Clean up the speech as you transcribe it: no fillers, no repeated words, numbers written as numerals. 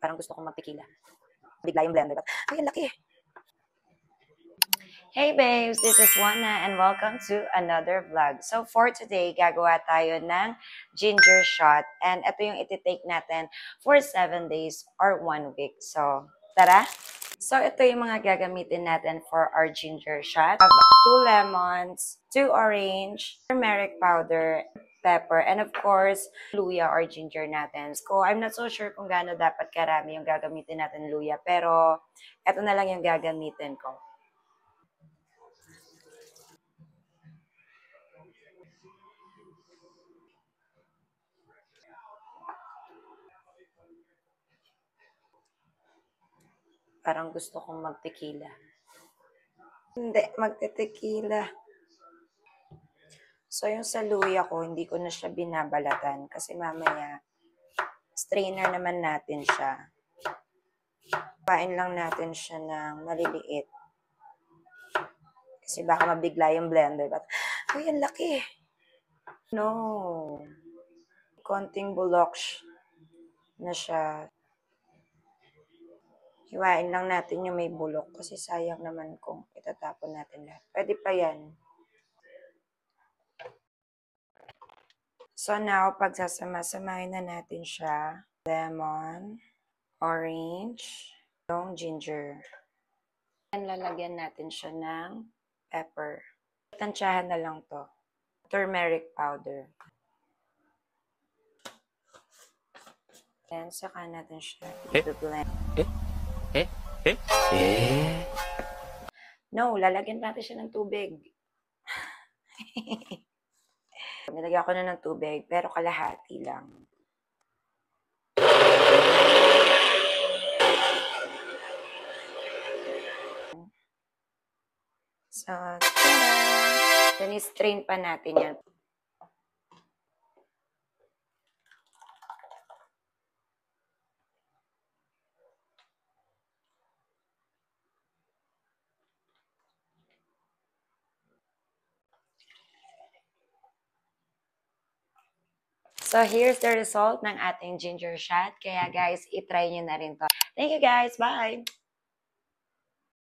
Parang gusto kong mag-tequila. Bigla yung blender. Ay, ang laki. Hey babes, this is Juana and welcome to another vlog. So for today, gagawa tayo ng ginger shot. And ito yung iti-take natin for 7 days or 1 week. So, tara! So ito yung mga gagamitin natin for our ginger shot. We have 2 lemons, 2 orange, turmeric powder, pepper, and of course, luya or ginger natin. So, I'm not so sure kung gaano dapat karami yung gagamitin natin luya, pero ito na lang yung gagamitin ko. Parang gusto kong mag-tequila. Hindi, magte-tequila. So, yung sa luya ko, hindi ko na siya binabalatan kasi mamaya, strainer naman natin siya. Pain lang natin siya ng maliliit. Kasi baka mabigla yung blender. But, uy, ang laki. No. Konting bulok na siya. Hiwain lang natin yung may bulok kasi sayang naman kung itatapon natin lahat. Pwede pa yan. So now, pagsasama-samahin na natin siya. Lemon, orange, yung ginger. And lalagyan natin siya ng pepper. Tansyahan na lang to. Turmeric powder. And saka natin siya i-blend. No, lalagyan natin siya ng tubig. Nilagyan ko na ng tubig, pero kalahati lang. So, then i-strain pa natin yan. So, here's the result ng ating ginger shot. Kaya guys, itry nyo na rin to. Thank you guys. Bye!